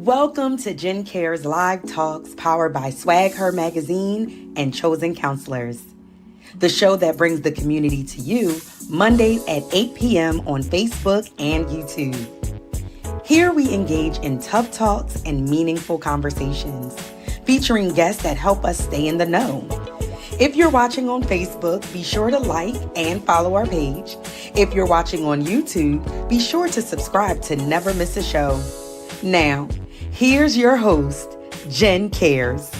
Welcome to Jen Care's Live Talks powered by Her Magazine and Chosen Counselors, the show that brings the community to you Mondays at 8 p.m. on Facebook and YouTube. Here we engage in tough talks and meaningful conversations, featuring guests that help us stay in the know. If you're watching on Facebook, be sure to like and follow our page. If you're watching on YouTube, be sure to subscribe to never miss a show. Now, here's your host, Jen Cares.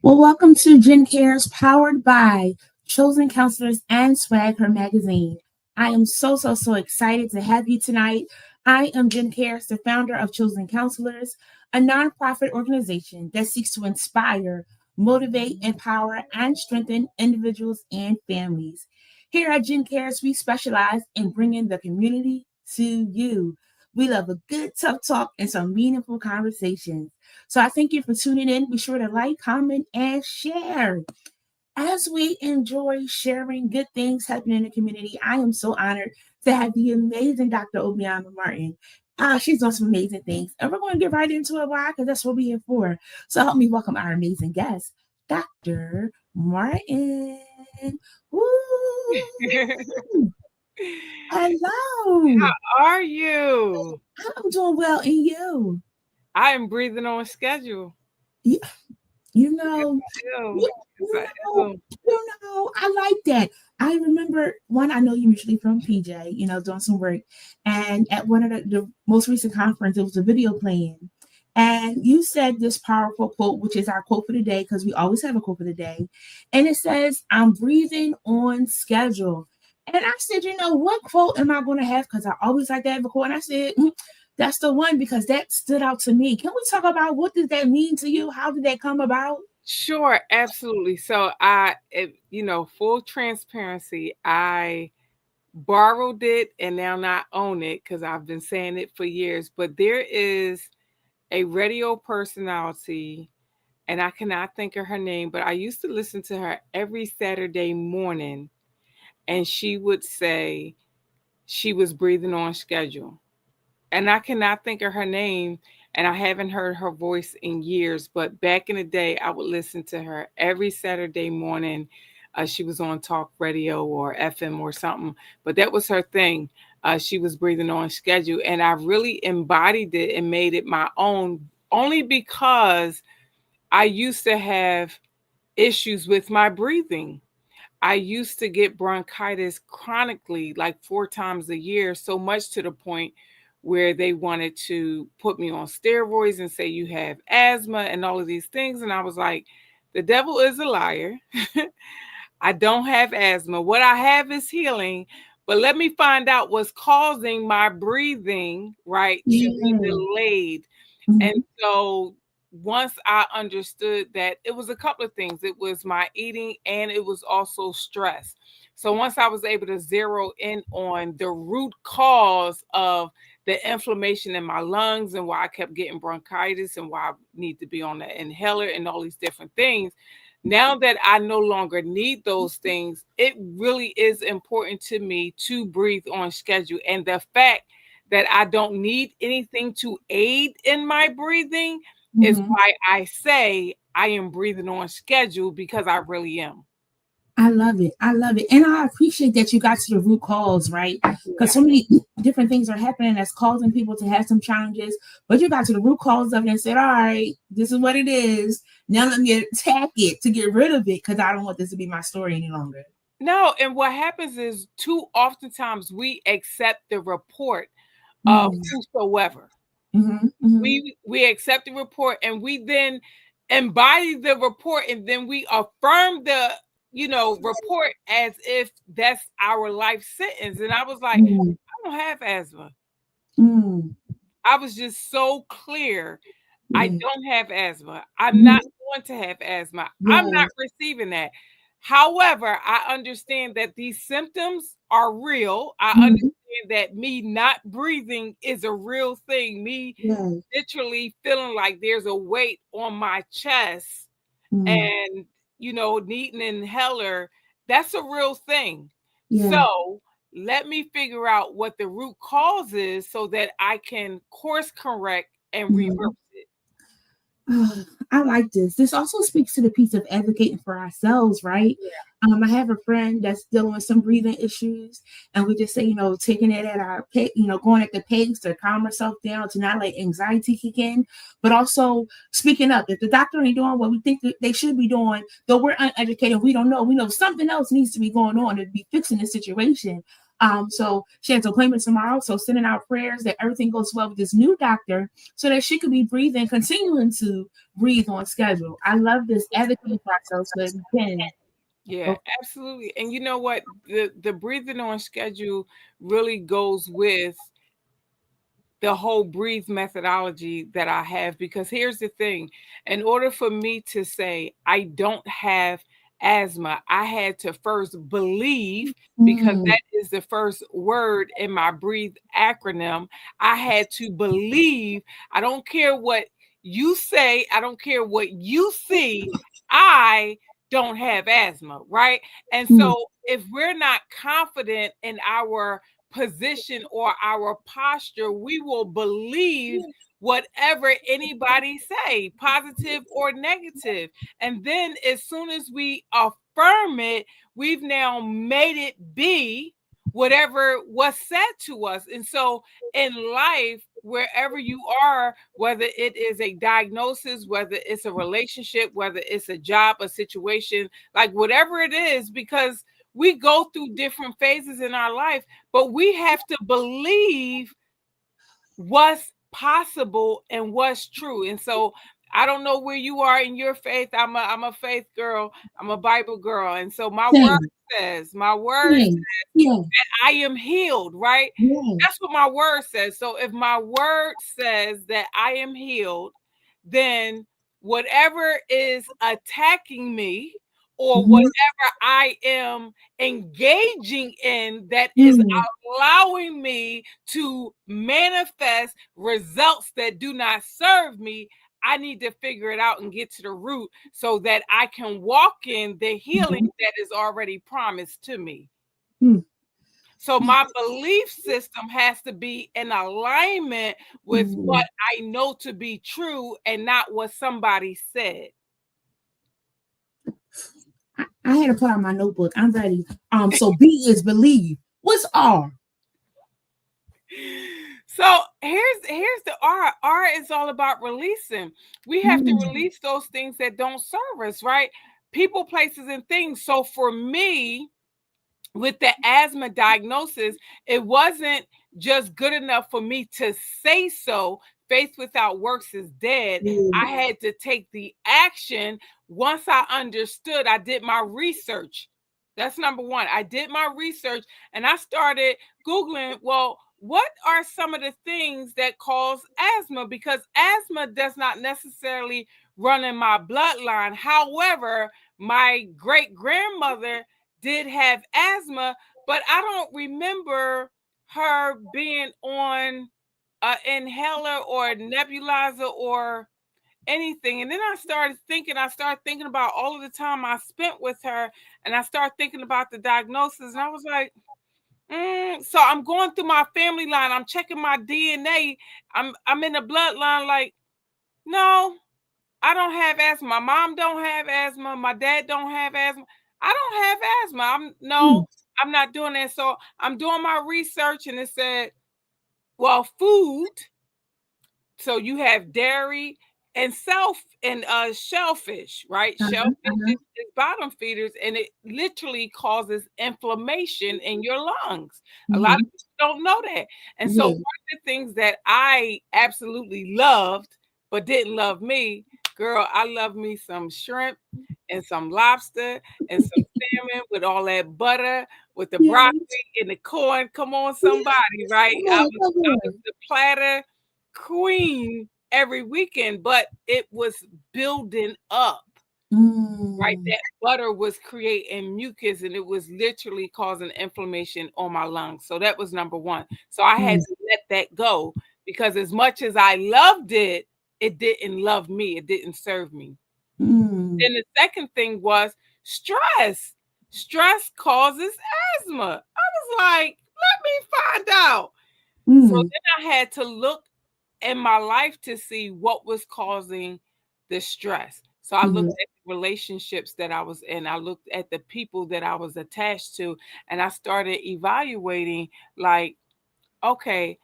Well, welcome to Jen Cares, powered by Chosen Counselors and Her Magazine. I am so excited to have you tonight. I am Jen Cares, the founder of Chosen Counselors, a nonprofit organization that seeks to inspire, motivate, empower, and strengthen individuals and families. Here at Jen Cares, we specialize in bringing the community to you. We love a good, tough talk and some meaningful conversations. So I thank you for tuning in. Be sure to like, comment, and share. As we enjoy sharing good things happening in the community, I am so honored to have the amazing Dr. Obioma Martin. She's done some amazing things, and we're going to get right into it. Why? Because that's what we're here for. So help me welcome our amazing guest, Dr. Martin. Woo! Hello. How are you? I'm doing well, and you? I am breathing on schedule. You know, I like that. I remember I know you usually from PJ, doing some work. And at one of the most recent conference, it was a video playing. And you said this powerful quote, which is our quote for the day, because we always have a quote for the day. And it says, I'm breathing on schedule. And I said, what quote am I going to have? Because I always like to have a quote. And I said, that's the one, because that stood out to me. Can we talk about what does that mean to you? How did that come about? Sure, absolutely. So full transparency, I borrowed it and now not own it because I've been saying it for years. But there is a radio personality, and I cannot think of her name, but I used to listen to her every Saturday morning, and she would say she was breathing on schedule. And I cannot think of her name, and I haven't heard her voice in years, but back in the day, I would listen to her every Saturday morning. She was on talk radio or FM or something, but that was her thing. She was breathing on schedule, and I really embodied it and made it my own, only because I used to have issues with my breathing. I used to get bronchitis chronically, like 4 times a year, so much to the point where they wanted to put me on steroids and say you have asthma and all of these things. And I was like, the devil is a liar. I don't have asthma. What I have is healing. But let me find out what's causing my breathing, right, to be delayed. Mm-hmm. And so once I understood that, it was a couple of things. It was my eating, and it was also stress. So once I was able to zero in on the root cause of the inflammation in my lungs and why I kept getting bronchitis and why I need to be on the inhaler and all these different things, now that I no longer need those things, it really is important to me to breathe on schedule. And the fact that I don't need anything to aid in my breathing is why I say I am breathing on schedule, because I really am. I love it. And I appreciate that you got to the root cause, right? Because so many different things are happening that's causing people to have some challenges. But you got to the root cause of it and said, all right, this is what it is. Now let me attack it to get rid of it, because I don't want this to be my story any longer. No, and what happens is too oftentimes we accept the report of whosoever. We accept the report, and we then embody the report, and then we affirm the report as if that's our life sentence. And I was like, I don't have asthma. I was just so clear. I don't have asthma. I'm not going to have asthma. I'm not receiving that. However, I understand that these symptoms are real. I understand that me not breathing is a real thing. Me literally feeling like there's a weight on my chest and, needing an inhaler, That's a real thing. Yeah. So let me figure out what the root cause is so that I can course correct and reverse it. Oh, I like this. This also speaks to the piece of advocating for ourselves, right? I have a friend that's dealing with some breathing issues, and we just say, taking it at our pace, going at the pace to calm herself down, to not let anxiety kick in, but also speaking up. If the doctor ain't doing what we think that they should be doing, though we're uneducated, we don't know. We know something else needs to be going on to be fixing the situation. So she has an appointment tomorrow. So sending out prayers that everything goes well with this new doctor so that she could be breathing, continuing to breathe on schedule. I love this advocating for ourselves, but again, Yeah, absolutely. And you know what? The breathing on schedule really goes with the whole breathe methodology that I have, because here's the thing. In order for me to say I don't have asthma, I had to first believe, because that is the first word in my breathe acronym. I had to believe. I don't care what you say, I don't care what you see, I don't have asthma, right? And so if we're not confident in our position or our posture, we will believe whatever anybody say, positive or negative. And then as soon as we affirm it, we've now made it be whatever was said to us. And so in life, wherever you are, whether it is a diagnosis, whether it's a relationship, whether it's a job, a situation, like whatever it is, because we go through different phases in our life, but we have to believe what's possible and what's true. And so I don't know where you are in your faith. I'm a faith girl. I'm a Bible girl. And so my word says that I am healed, right? That's what my word says. So if my word says that I am healed, then whatever is attacking me or whatever I am engaging in that is allowing me to manifest results that do not serve me, I need to figure it out and get to the root so that I can walk in the healing that is already promised to me. So my belief system has to be in alignment with what I know to be true and not what somebody said. I had to put out my notebook. I'm ready. So B is believe. What's R? So here's the R. R is all about releasing. We have to release those things that don't serve us, right? People, places, and things. So for me, with the asthma diagnosis, it wasn't just good enough for me to say so. Faith without works is dead. I had to take the action. Once I understood, I did my research. That's number one. I did my research and I started Googling, well, what are some of the things that cause asthma? Because asthma does not necessarily run in my bloodline. However, my great grandmother did have asthma, but I don't remember her being on an inhaler or a nebulizer or anything. And then I started thinking about all of the time I spent with her, and I started thinking about the diagnosis, and I was like, so I'm going through my family line, I'm checking my DNA, I'm in the bloodline, like, no, I don't have asthma. My mom don't have asthma. My dad don't have asthma. I don't have asthma. I'm not doing that. So I'm doing my research, and it said, well, food. So you have dairy and shellfish, right? Shellfish is bottom feeders, and it literally causes inflammation in your lungs. A lot of people don't know that. And so one of the things that I absolutely loved, but didn't love me, girl, I love me some shrimp and some lobster and some salmon with all that butter, with the broccoli and the corn. Come on, somebody, right? I was the platter queen every weekend, but it was building up. Right, that butter was creating mucus, and it was literally causing inflammation on my lungs. So that was number one. So I had to let that go, because as much as I loved it, it didn't love me. It didn't serve me. Then the second thing was stress. stress causes asthma. I was like, let me find out. So then I had to look in my life to see what was causing the stress. So I looked at the relationships that I was in. I looked at the people that I was attached to, and I started evaluating like, okay,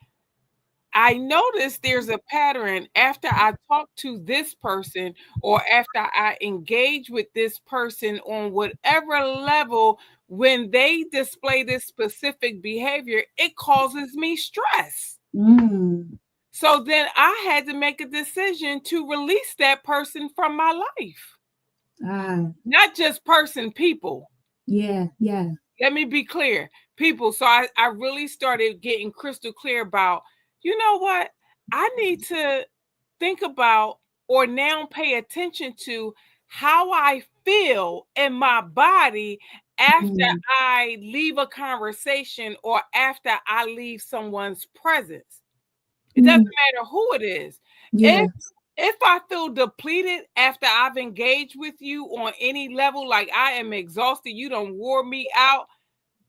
I noticed there's a pattern after I talk to this person or after I engage with this person on whatever level, when they display this specific behavior, it causes me stress. So then I had to make a decision to release that person from my life. Not just person, people. Yeah. Let me be clear, people. So I really started getting crystal clear about, you know what? I need to think about or now pay attention to how I feel in my body after I leave a conversation or after I leave someone's presence. It doesn't matter who it is. Yeah. If I feel depleted after I've engaged with you on any level, like I am exhausted, you don't wore me out.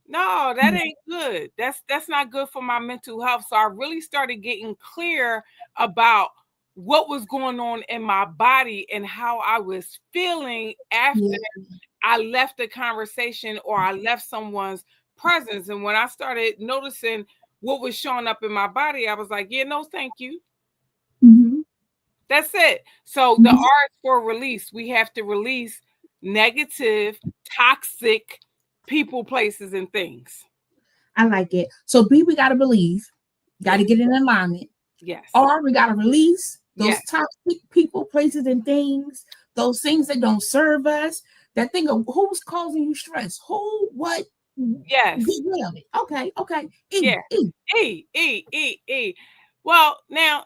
No, that ain't good. That's not good for my mental health. So I really started getting clear about what was going on in my body and how I was feeling after I left the conversation or I left someone's presence. And when I started noticing what was showing up in my body, I was like, yeah, no, thank you. That's it. So the R is for release. We have to release negative, toxic people, places, and things. I like it. So B, we got to believe, got to get in alignment. Yes. R, we got to release those toxic people, places, and things, those things that don't serve us. That thing of who's causing you stress, who, what. Yes. Get rid of it. Okay. E. Well, now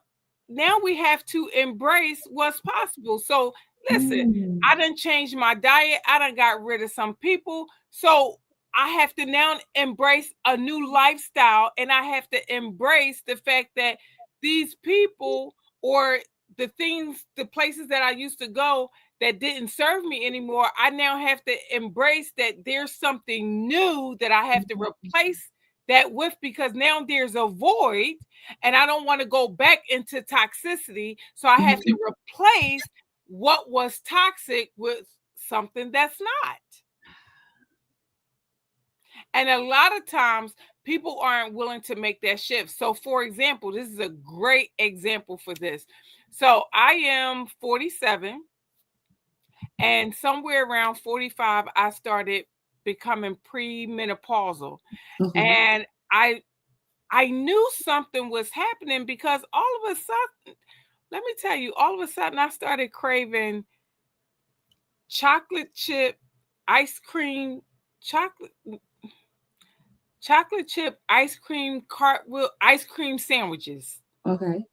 we have to embrace what's possible. So listen, I done changed my diet. I done got rid of some people. So I have to now embrace a new lifestyle, and I have to embrace the fact that these people or the things, the places that I used to go that didn't serve me anymore, I now have to embrace that there's something new that I have to replace that with, because now there's a void and I don't want to go back into toxicity. So I have to replace what was toxic with something that's not. And a lot of times people aren't willing to make that shift. So for example, this is a great example for this. So I am 47. And somewhere around 45, I started becoming premenopausal. And I knew something was happening because all of a sudden, let me tell you, all of a sudden I started craving chocolate chip ice cream, chocolate chip ice cream, cartwheel ice cream sandwiches. Okay.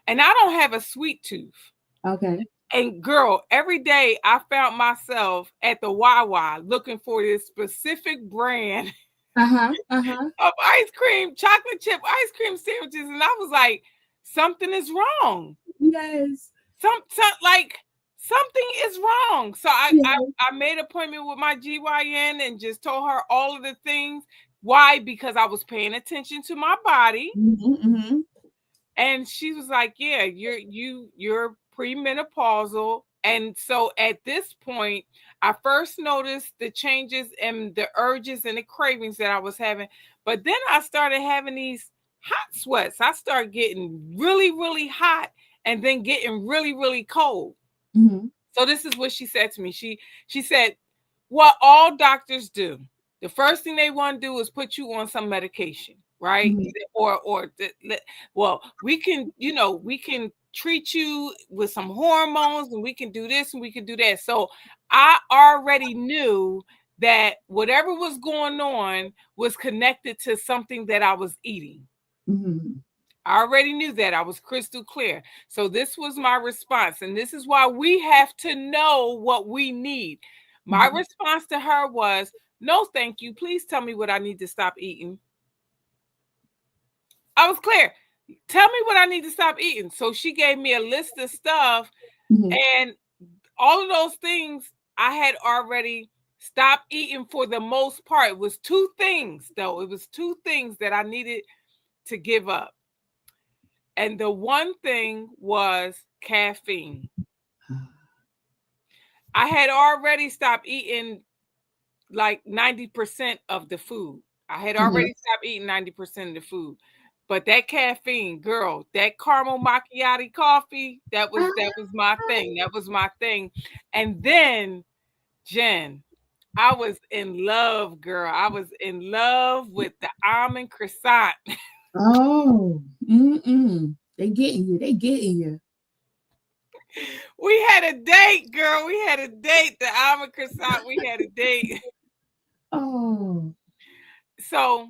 And I don't have a sweet tooth. Okay. And girl, every day I found myself at the Wawa looking for this specific brand of ice cream, chocolate chip ice cream sandwiches. And I was like, something is wrong. Yes. Something is wrong. So I made an appointment with my GYN and just told her all of the things. Why? Because I was paying attention to my body. And she was like, yeah, you're premenopausal. And so at this point, I first noticed the changes in the urges and the cravings that I was having. But then I started having these hot sweats. I started getting really, really hot and then getting really, really cold. So this is what she said to me. She said, what all doctors do, the first thing they want to do is put you on some medication, right? Well, we can treat you with some hormones and we can do this and we can do that. So I already knew that whatever was going on was connected to something that I was eating. I already knew that. I was crystal clear. So this was my response. And this is why we have to know what we need. My response to her was, no, thank you. Please tell me what I need to stop eating. I was clear. Tell me what I need to stop eating. So she gave me a list of stuff, and all of those things I had already stop eating for the most part. It was two things, though. It was two things that I needed to give up. And the one thing was caffeine. I had already stopped eating like 90% of the food. I had already stopped eating 90% of the food. But that caffeine, girl, that caramel macchiato coffee, that was my thing. That was my thing. And then, Jen, I was in love, girl. I was in love with the almond croissant. Oh, they getting you. They getting you. We had a date, girl. We had a date. The almond croissant, we had a date. Oh. So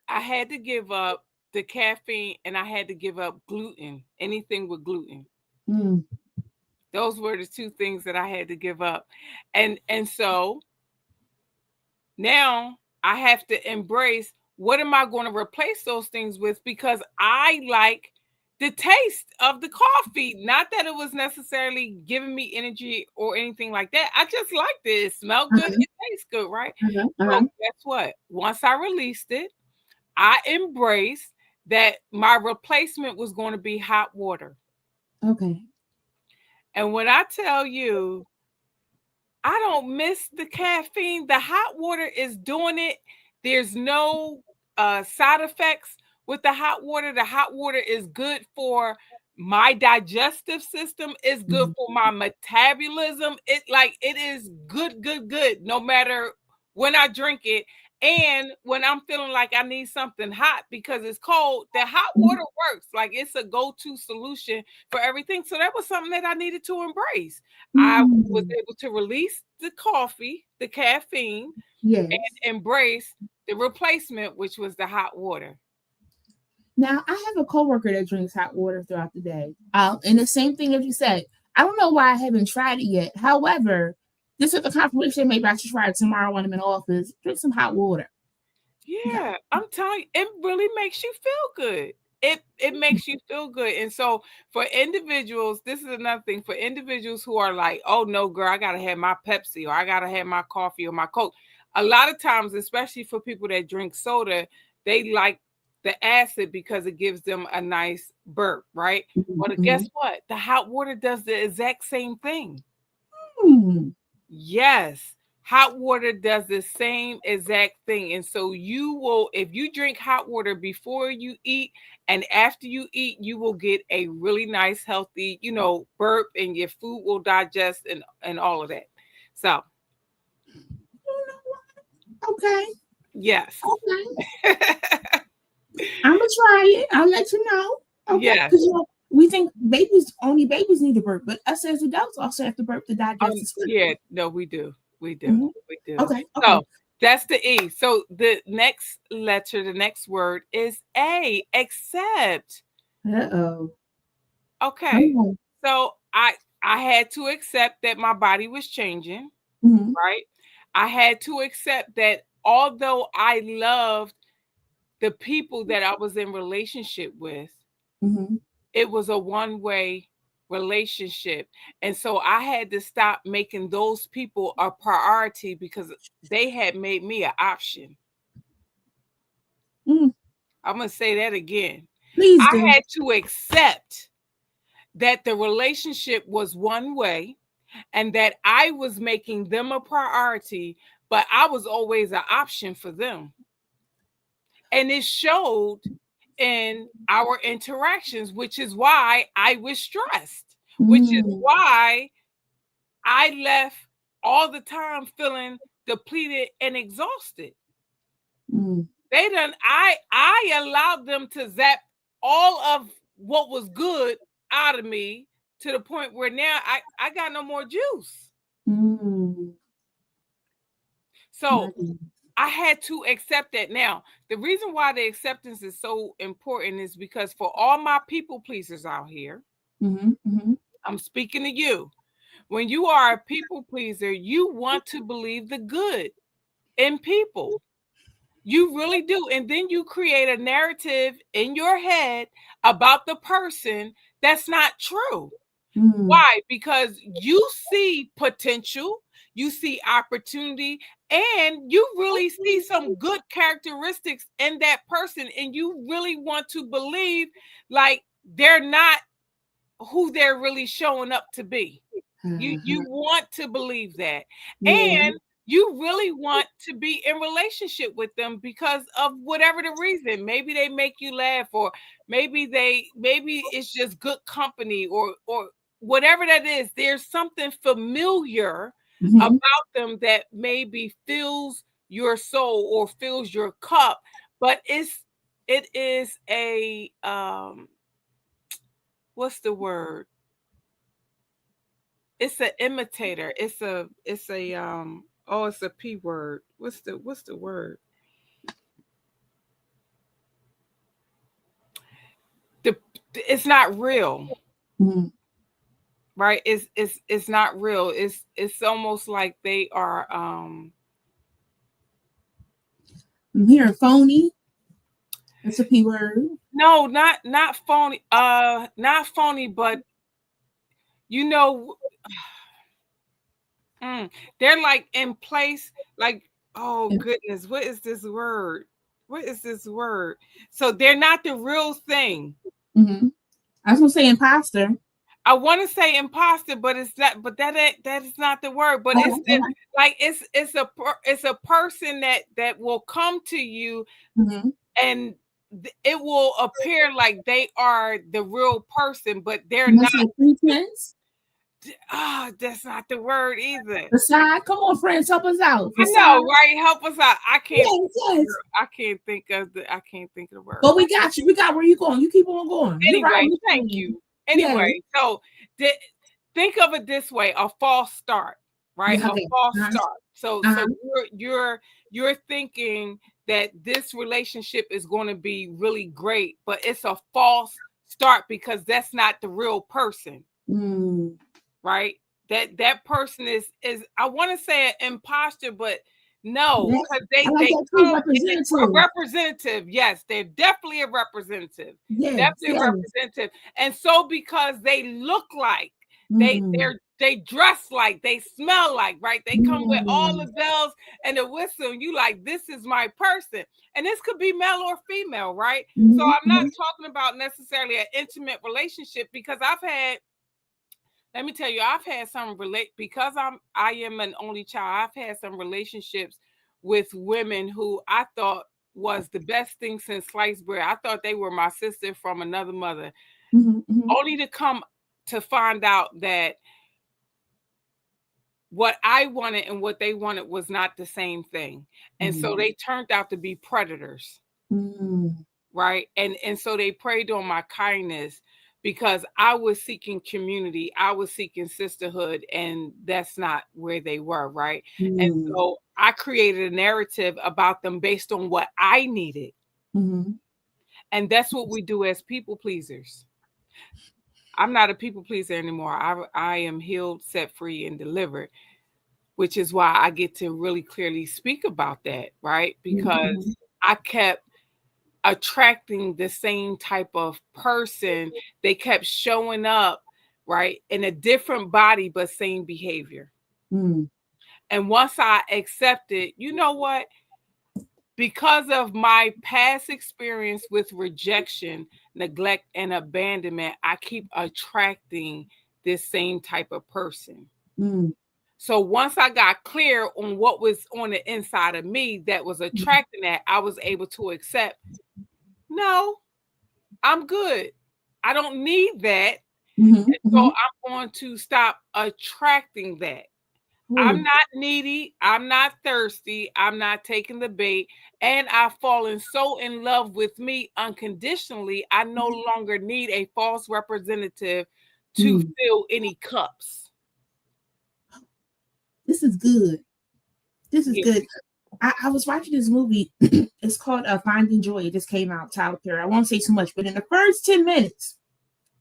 I had to give up the caffeine and I had to give up gluten, anything with gluten. Mm. Those were the two things that I had to give up. And so now I have to embrace, what am I going to replace those things with? Because I like the taste of the coffee. Not that it was necessarily giving me energy or anything like that. I just liked it. It smelled good. It tastes good, right? So guess what? Once I released it, I embraced that my replacement was going to be hot water. Okay. And when I tell you, I don't miss the caffeine. The hot water is doing it. There's no side effects with the hot water. The hot water is good for my digestive system. It's good for my metabolism. It is good, no matter when I drink it. And when I'm feeling like I need something hot because it's cold, the hot water works. Like, it's a go-to solution for everything. So that was something that I needed to embrace. I was able to release the coffee, the caffeine, and embrace the replacement, which was the hot water. Now, I have a coworker that drinks hot water throughout the day. And the same thing that you said. I don't know why I haven't tried it yet. However, this is the confirmation. Maybe I should try it tomorrow when I'm in office. Drink some hot water. Yeah, I'm telling you, it really makes you feel good. It makes you feel good. And so for individuals, this is another thing, for individuals who are like, oh no, girl, I gotta have my Pepsi, or I gotta have my coffee or my Coke. A lot of times, especially for people that drink soda, they like the acid because it gives them a nice burp, right? But guess what? The hot water does the exact same thing. Yes. Hot water does the same exact thing. And so you will, if you drink hot water before you eat and after you eat, you will get a really nice, healthy, burp, and your food will digest and all of that. So. Okay. Yes. Okay. I'm going to try it. I'll let you know. Okay. Yes. Because we think babies need to burp, but us as adults also have to burp to digest. Yeah, no, we do. We do. We do. Okay. So that's the E. So the next letter, the next word is A, accept. Uh-oh. Okay. So I had to accept that my body was changing, right? I had to accept that although I loved the people that I was in relationship with, it was a one-way relationship. And so I had to stop making those people a priority because they had made me an option. I'm going to say that again. Please I do. had to accept that the relationship was one way and that I was making them a priority, but I was always an option for them. And it showed in our interactions, which is why I was stressed, which is why I left all the time feeling depleted and exhausted. I allowed them to zap all of what was good out of me to the point where now I got no more juice. So I had to accept that. Now, the reason why the acceptance is so important is because for all my people pleasers out here, I'm speaking to you. When you are a people pleaser, you want to believe the good in people. You really do. And then you create a narrative in your head about the person that's not true. Why? Because you see potential, you see opportunity, and you really see some good characteristics in that person, and you really want to believe like they're not who they're really showing up to be. You want to believe that. And you really want to be in relationship with them because of whatever the reason. Maybe they make you laugh, or maybe it's just good company, or whatever that is. There's something familiar about them that maybe fills your soul or fills your cup, but it is a what's the word? It's an imitator. It's a oh, it's a P word. What's the word? It's not real. Right? It's not real. It's almost like they are I'm hearing phony. That's a P word. No, not phony. Not phony, but you know, they're like in place, like, oh goodness, what is this word? What is this word? So they're not the real thing. I was gonna say imposter. I want to say imposter, but it's not. But that is not the word. But it's a person that will come to you, and it will appear like they are the real person, but they're not. Pretense. That's not the word either. Facade. Come on, friends, help us out. Facade. I know, right? Help us out. I can't. Yes. I can't think of the word. But we got you. We got where you going. You keep on going. Anyway, right. Thank you. Anyway, so think of it this way: a false start, right? A false start. So you're thinking that this relationship is going to be really great, but it's a false start because that's not the real person. Right? That person is I want to say an imposter, but no, because they a representative. Yes, they're definitely a representative. Definitely a representative. And so because they look like they dress like, they smell like, right? They come with all the bells and the whistle, and you like, this is my person. And this could be male or female, right? So I'm not talking about necessarily an intimate relationship, because let me tell you, I've had some because I am an only child. I've had some relationships with women who I thought was the best thing since sliced bread. I thought they were my sister from another mother, only to come to find out that what I wanted and what they wanted was not the same thing. And so they turned out to be predators, right? And so they preyed on my kindness, because I was seeking community, I was seeking sisterhood, and that's not where they were, right? And so I created a narrative about them based on what I needed. And that's what we do as people pleasers. I'm not a people pleaser anymore. I am healed, set free, and delivered, which is why I get to really clearly speak about that, right? Because I kept attracting the same type of person. They kept showing up, right, in a different body, but same behavior. And once I accepted, you know what? Because of my past experience with rejection, neglect, and abandonment, I keep attracting this same type of person. So once I got clear on what was on the inside of me that was attracting that, I was able to accept, no, I'm good. I don't need that. And so I'm going to stop attracting that. I'm not needy. I'm not thirsty. I'm not taking the bait. And I've fallen so in love with me unconditionally, I no longer need a false representative to fill any cups. This is good. This is good. I was watching this movie. It's called Finding Joy. It just came out, Tyler Perry. I won't say too much, but in the first 10 minutes,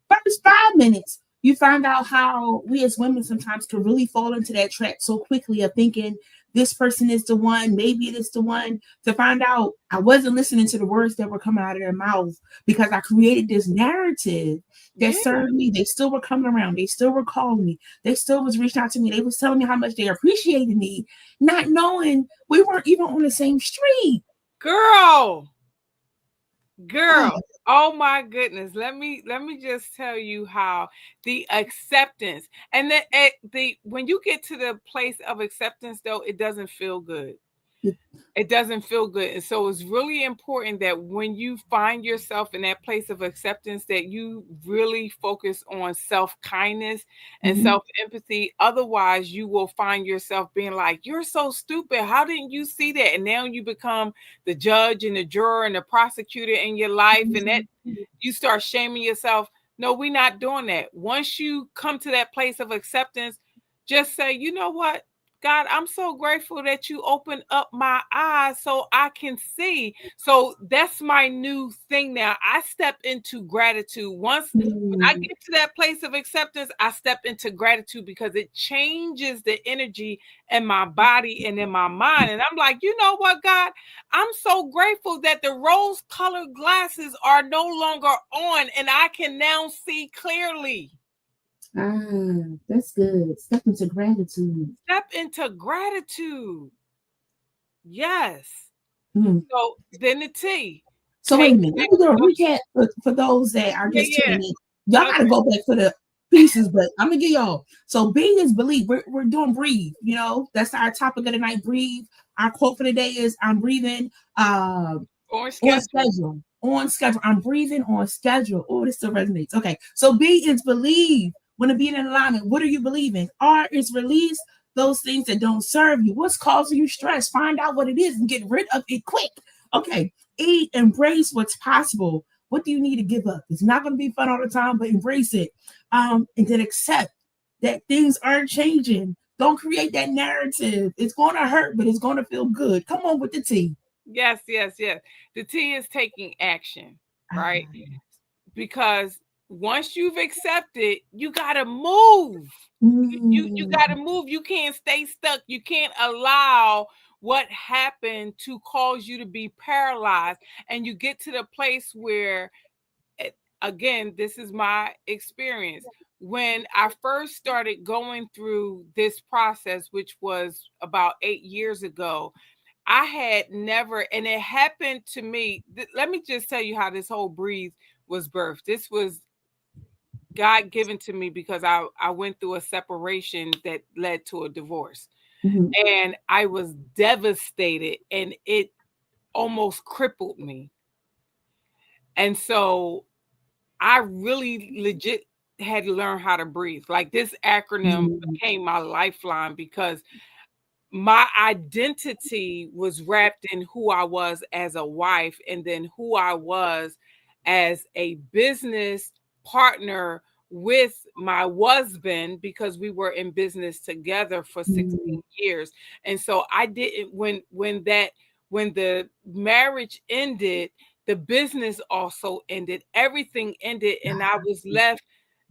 first 5 minutes, you find out how we as women sometimes can really fall into that trap so quickly of thinking this person is the one, maybe it is the one, to find out I wasn't listening to the words that were coming out of their mouth because I created this narrative that served me. They still were coming around. They still were calling me. They still was reaching out to me. They was telling me how much they appreciated me, not knowing we weren't even on the same street. Girl. Oh my goodness. Let me just tell you how the acceptance, and the when you get to the place of acceptance, though, it doesn't feel good. It doesn't feel good. And so it's really important that when you find yourself in that place of acceptance, that you really focus on self-kindness and self-empathy. Otherwise, you will find yourself being like, you're so stupid. How didn't you see that? And now you become the judge and the juror and the prosecutor in your life. And that you start shaming yourself. No, we're not doing that. Once you come to that place of acceptance, just say, you know what? God, I'm so grateful that you opened up my eyes so I can see. So that's my new thing now. I step into gratitude. Once when I get to that place of acceptance, I step into gratitude because it changes the energy in my body and in my mind. And I'm like, you know what, God? I'm so grateful that the rose-colored glasses are no longer on and I can now see clearly. That's good. Step into gratitude. Step into gratitude. Yes. So then the T. So wait a minute. Let me do a recap for those that are just tuning in. Y'all gotta go back for the pieces, but I'm gonna give y'all. So B is believe. We're doing breathe. You know, that's our topic of the night. Breathe. Our quote for the day is I'm breathing on schedule. On schedule. I'm breathing on schedule. Oh, this still resonates. Okay. So B is believe. When to be in alignment, what are you believing? R is release those things that don't serve you. What's causing you stress? Find out what it is and get rid of it quick. Okay. E, embrace what's possible. What do you need to give up? It's not going to be fun all the time, but embrace it. And then accept that things aren't changing. Don't create that narrative. It's going to hurt, but it's going to feel good. Come on with the T. Yes. The T is taking action, right? Because once you've accepted, you got to move. You got to move. You can't stay stuck. You can't allow what happened to cause you to be paralyzed. And you get to the place where, again, this is my experience. When I first started going through this process, which was about 8 years ago, I had never, and it happened to me. Let me just tell you how this whole breathe was birthed. This was God given to me because I went through a separation that led to a divorce. And I was devastated and it almost crippled me. And so I really legit had to learn how to breathe. Like this acronym became my lifeline because my identity was wrapped in who I was as a wife and then who I was as a business partner with my husband because we were in business together for 16 years. And so I didn't when the marriage ended, the business also ended, everything ended, and I was left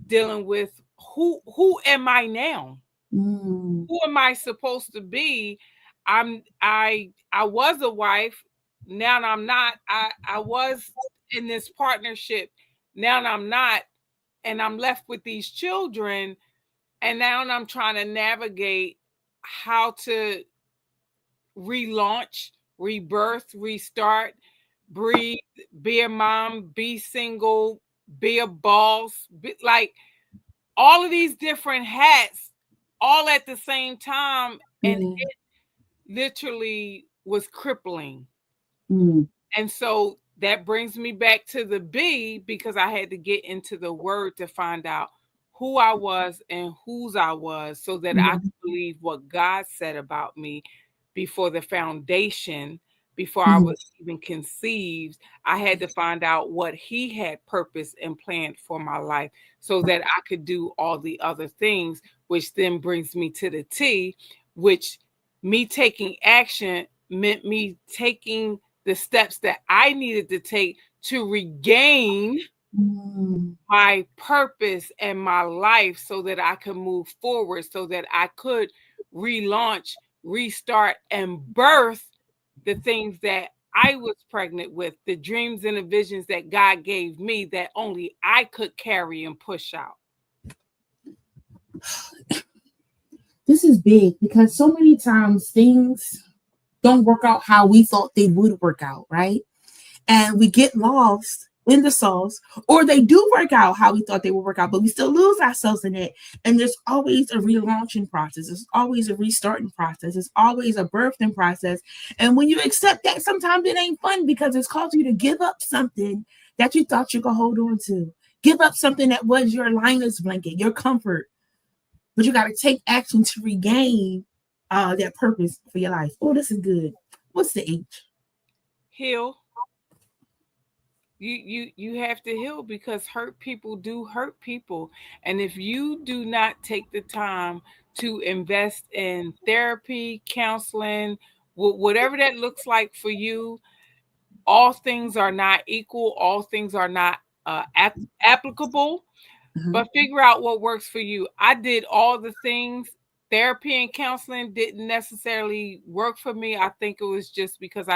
dealing with who am I now? Who am I supposed to be? I was a wife. Now I'm not. I was in this partnership. Now I'm not. And I'm left with these children. And now I'm trying to navigate how to relaunch, rebirth, restart, breathe, be a mom, be single, be a boss, like all of these different hats all at the same time. And it literally was crippling. And so that brings me back to the B because I had to get into the word to find out who I was and whose I was so that I could believe what God said about me before the foundation, before I was even conceived. I had to find out what he had purpose and planned for my life so that I could do all the other things, which then brings me to the T, which me taking action meant me taking the steps that I needed to take to regain my purpose and my life so that I could move forward, so that I could relaunch, restart, and birth the things that I was pregnant with, the dreams and the visions that God gave me that only I could carry and push out. This is big because so many times things don't work out how we thought they would work out, right? And we get lost in the sauce, or they do work out how we thought they would work out, but we still lose ourselves in it. And there's always a relaunching process. There's always a restarting process. There's always a birthing process. And when you accept that, sometimes it ain't fun because it's causing you to give up something that you thought you could hold on to. Give up something that was your liner's blanket, your comfort. But you got to take action to regain that purpose for your life. Oh, this is good. What's the H? Heal. You have to heal because hurt people do hurt people. And if you do not take the time to invest in therapy, counseling, whatever that looks like for you, all things are not equal, all things are not applicable, but figure out what works for you. I did all the things. Therapy and counseling didn't necessarily work for me. I think it was just because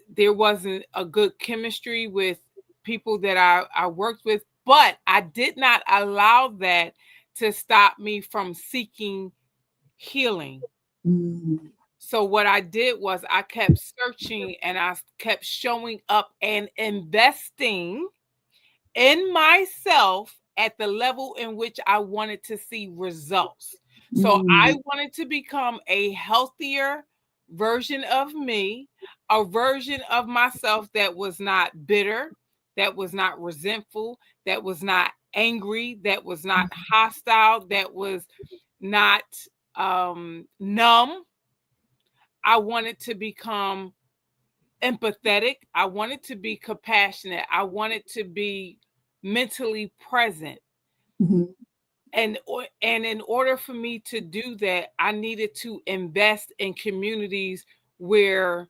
there wasn't a good chemistry with people that I worked with, but I did not allow that to stop me from seeking healing. So what I did was I kept searching and I kept showing up and investing in myself at the level in which I wanted to see results. So I wanted to become a healthier version of me, a version of myself that was not bitter, that was not resentful, that was not angry, that was not hostile, that was not numb. I wanted to become empathetic. I wanted to be compassionate. I wanted to be mentally present. And in order for me to do that, I needed to invest in communities where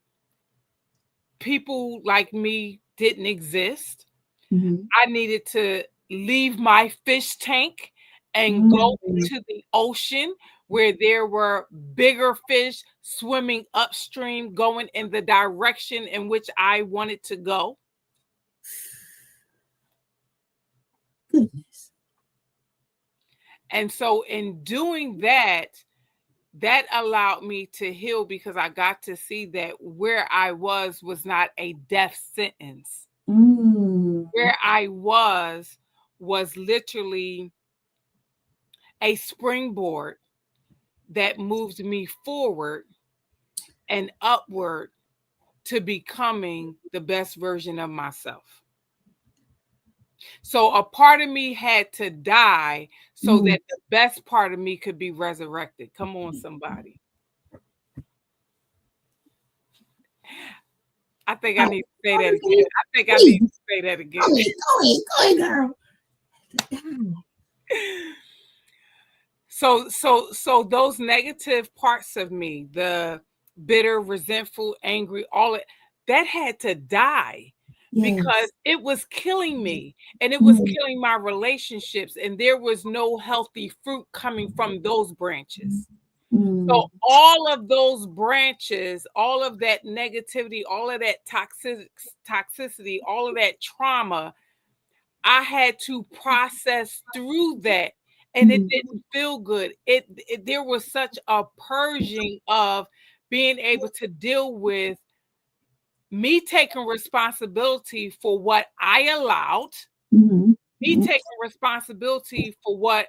people like me didn't exist. I needed to leave my fish tank and go into the ocean where there were bigger fish swimming upstream, going in the direction in which I wanted to go. Goodness. And so in doing that, that allowed me to heal because I got to see that where I was not a death sentence. Where I was literally a springboard that moved me forward and upward to becoming the best version of myself. So a part of me had to die so that the best part of me could be resurrected. Come on, somebody. I think I need to say that again. I think I need to say that again. Go ahead, girl. So those negative parts of me, the bitter, resentful, angry, all it that had to die. Yes. Because it was killing me and it was killing my relationships, and there was no healthy fruit coming from those branches. So all of those branches, all of that negativity, all of that toxicity, all of that trauma, I had to process through that. And it didn't feel good. There was such a purging of being able to deal with me taking responsibility for what I allowed, me taking responsibility for what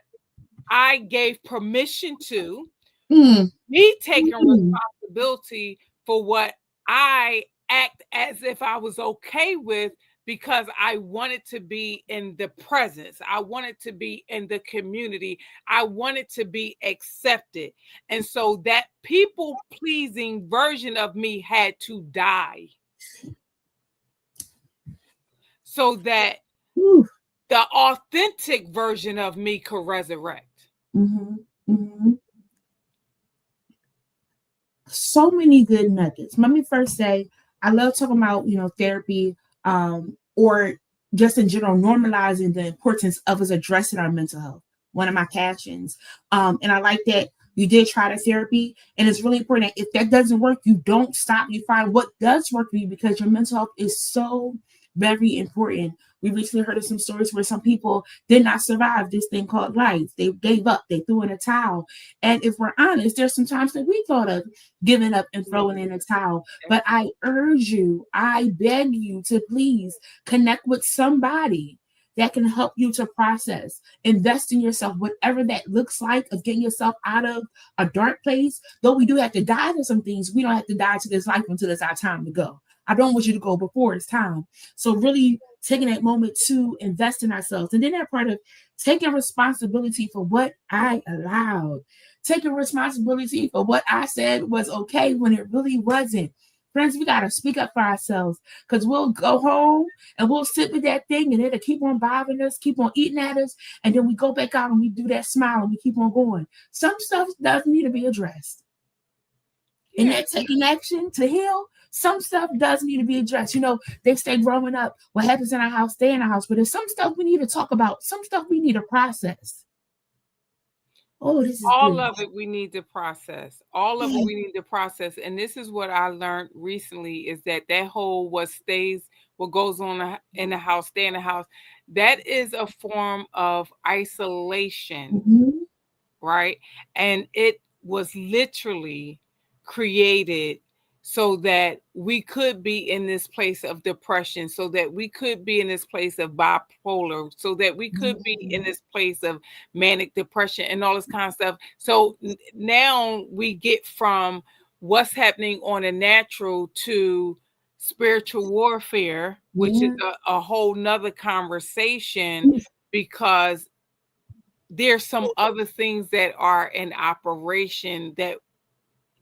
I gave permission to, me taking responsibility for what I act as if I was okay with because I wanted to be in the presence. I wanted to be in the community. I wanted to be accepted. And so that people-pleasing version of me had to die so that the authentic version of me could resurrect. So many good nuggets. Let me first say, I love talking about, therapy, or just in general, normalizing the importance of us addressing our mental health. One of my passions. And I like that You did try the therapy, and it's really important that if that doesn't work, you don't stop. You find what does work for you, because your mental health is so very important. We recently heard of some stories where some people did not survive this thing called life. They gave up, they threw in a towel. And if we're honest, there's some times that we thought of giving up and throwing in a towel. But I urge you, I beg you to please connect with somebody that can help you to process, invest in yourself, whatever that looks like, of getting yourself out of a dark place. Though we do have to die to some things, we don't have to die to this life until it's our time to go. I don't want you to go before it's time. So really taking that moment to invest in ourselves. And then that part of taking responsibility for what I allowed, taking responsibility for what I said was okay when it really wasn't. Friends, we got to speak up for ourselves, because we'll go home and we'll sit with that thing and it'll keep on bothering us, keep on eating at us. And then we go back out and we do that smile and we keep on going. Some stuff does need to be addressed. And that taking action to heal, some stuff does need to be addressed. You know, they say growing up, what happens in our house, stay in our house. But there's some stuff we need to talk about, some stuff we need to process. Oh, this is all good. of it we need to process. All of it we need to process. And this is what I learned recently, is that whole what goes on in the house, stay in the house, that is a form of isolation, right? And it was literally created so that we could be in this place of depression, so that we could be in this place of bipolar, so that we could be in this place of manic depression and all this kind of stuff. So now we get from what's happening on a natural to spiritual warfare, which is a whole nother conversation, because there's some other things that are in operation that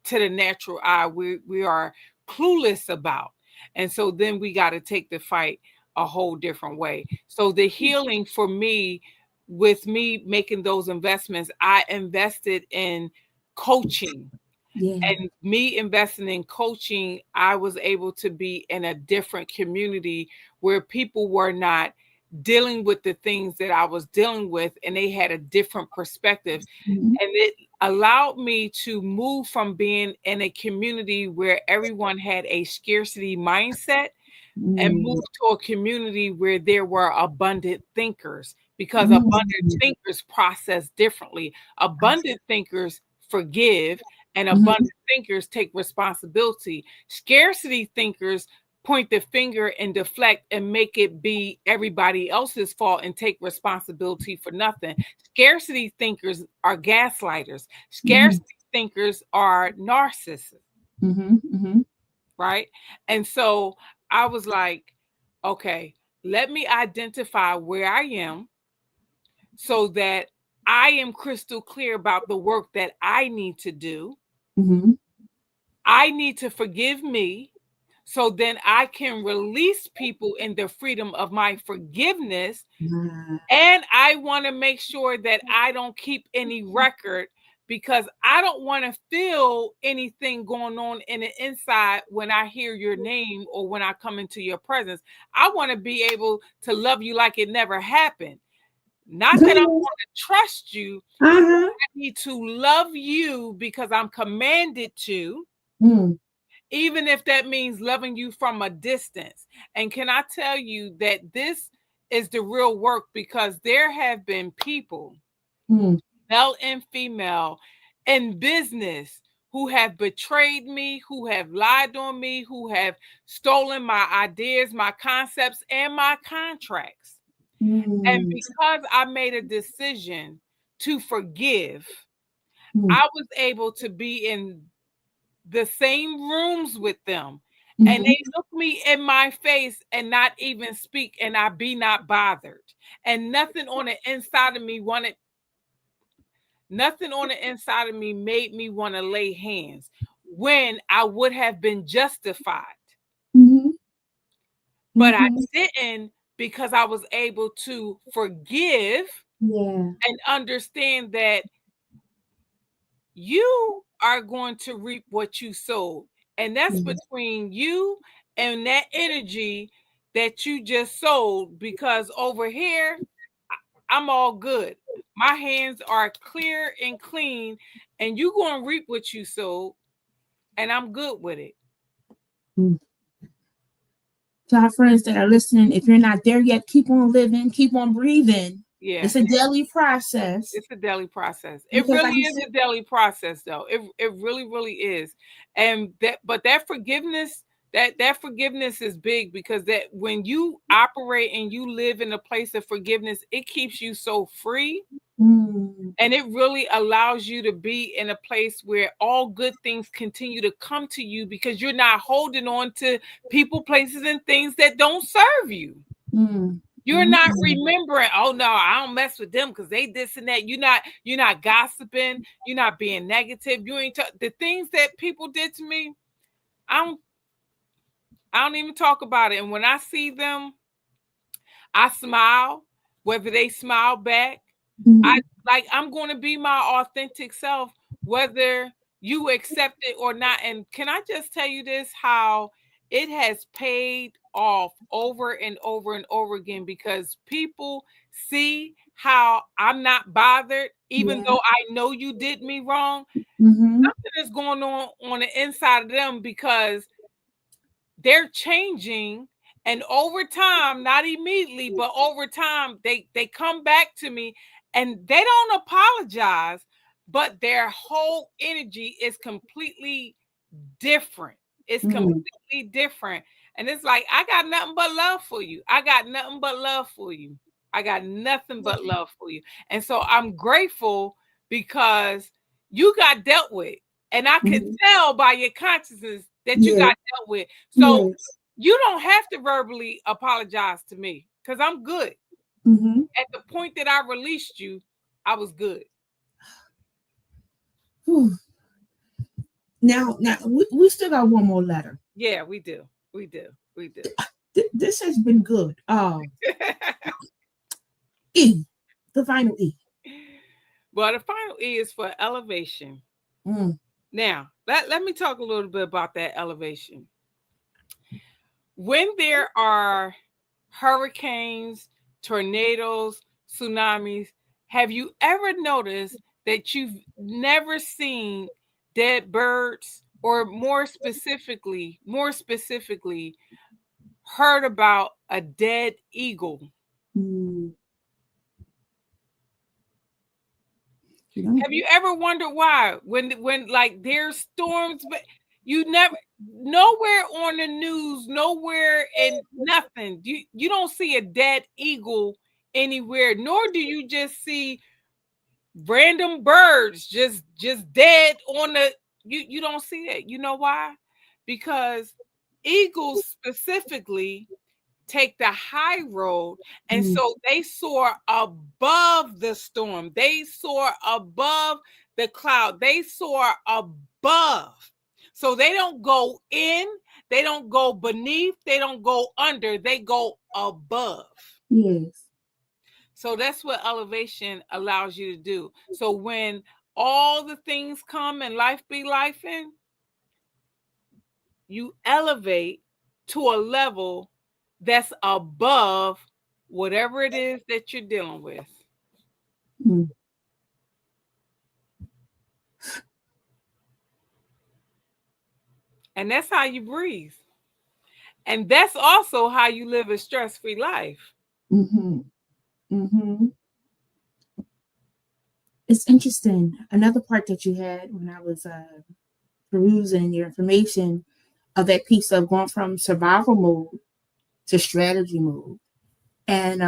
to the natural eye we are clueless about. And so then we got to take the fight a whole different way. So the healing for me, with me making those investments, I invested in coaching. And me investing in coaching, I was able to be in a different community where people were not dealing with the things that I was dealing with, and they had a different perspective. And it allowed me to move from being in a community where everyone had a scarcity mindset and move to a community where there were abundant thinkers, because abundant thinkers process differently. Abundant thinkers forgive, and abundant thinkers take responsibility. Scarcity thinkers point the finger and deflect and make it be everybody else's fault and take responsibility for nothing. Scarcity thinkers are gaslighters. Scarcity thinkers are narcissists. Right? And so I was like, okay, let me identify where I am so that I am crystal clear about the work that I need to do. I need to forgive me, so then I can release people in the freedom of my forgiveness. And I want to make sure that I don't keep any record, because I don't want to feel anything going on in the inside when I hear your name or when I come into your presence. I want to be able to love you like it never happened. Not that I want to trust you. I need to love you because I'm commanded to. Even if that means loving you from a distance. And can I tell you that this is the real work, because there have been people, male and female, in business who have betrayed me, who have lied on me, who have stolen my ideas, my concepts, and my contracts. And because I made a decision to forgive, I was able to be in the same rooms with them. And they look me in my face and not even speak, and I be not bothered. And nothing on the inside of me made me want to lay hands when I would have been justified. But I didn't, because I was able to forgive and understand that you are going to reap what you sowed. And that's between you and that energy that you just sold. Because over here, I'm all good. My hands are clear and clean, and you gonna reap what you sowed, and I'm good with it. To our friends that are listening, if you're not there yet, keep on living, keep on breathing. Yeah. It's a daily process. It's a daily process. It really is a daily process, though. It really, really is. And that forgiveness, that forgiveness is big, because that when you operate and you live in a place of forgiveness, it keeps you so free. And it really allows you to be in a place where all good things continue to come to you, because you're not holding on to people, places, and things that don't serve you. You're not remembering, oh no, I don't mess with them because they this and that. You're not gossiping. You're not being negative. You ain't the things that people did to me. I don't even talk about it. And when I see them, I smile, whether they smile back. I'm going to be my authentic self, whether you accept it or not. And can I just tell you this, how it has paid off over and over and over again, because people see how I'm not bothered, even though I know you did me wrong. Something is going on the inside of them, because they're changing. And over time, not immediately, but over time, they come back to me, and they don't apologize, but their whole energy is completely different. It's completely different. And it's like, I got nothing but love for you. I got nothing but love for you. I got nothing but love for you. And so I'm grateful, because you got dealt with. And I can tell by your consciousness that you got dealt with. So you don't have to verbally apologize to me, because I'm good. At the point that I released you, I was good. Now we still got one more letter. Yeah, we do. This has been good. E, the final E. Well, the final E is for elevation. Now, let me talk a little bit about that elevation. When there are hurricanes, tornadoes, tsunamis, have you ever noticed that you've never seen dead birds, or more specifically, heard about a dead eagle? Have you ever wondered why, when like there's storms, but you never, nowhere on the news, nowhere in nothing, you don't see a dead eagle anywhere, nor do you just see random birds just dead on the, you don't see that. You know why? Because eagles specifically take the high road, and so they soar above the storm, they soar above the cloud, they soar above. So they don't go in, they don't go beneath, they don't go under, they go above. So that's what elevation allows you to do. So when all the things come and life be lifing, you elevate to a level that's above whatever it is that you're dealing with. And that's how you breathe. And that's also how you live a stress-free life. It's interesting. Another part that you had when I was perusing your information of that piece of going from survival mode to strategy mode. And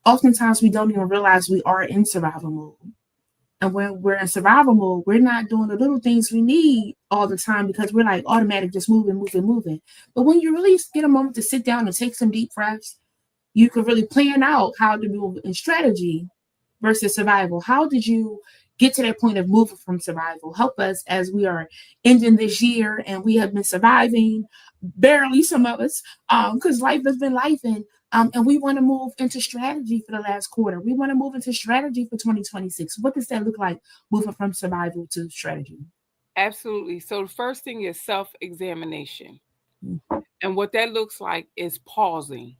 oftentimes we don't even realize we are in survival mode. And when we're in survival mode, we're not doing the little things we need all the time, because we're like automatic, just moving. But when you really get a moment to sit down and take some deep breaths, you can really plan out how to move in strategy versus survival. How did you get to that point of moving from survival? Help us as we are ending this year and we have been surviving, barely some of us, because life has been life, and we want to move into strategy for the last quarter. We want to move into strategy for 2026. What does that look like, moving from survival to strategy? Absolutely. So the first thing is self-examination. And what that looks like is pausing.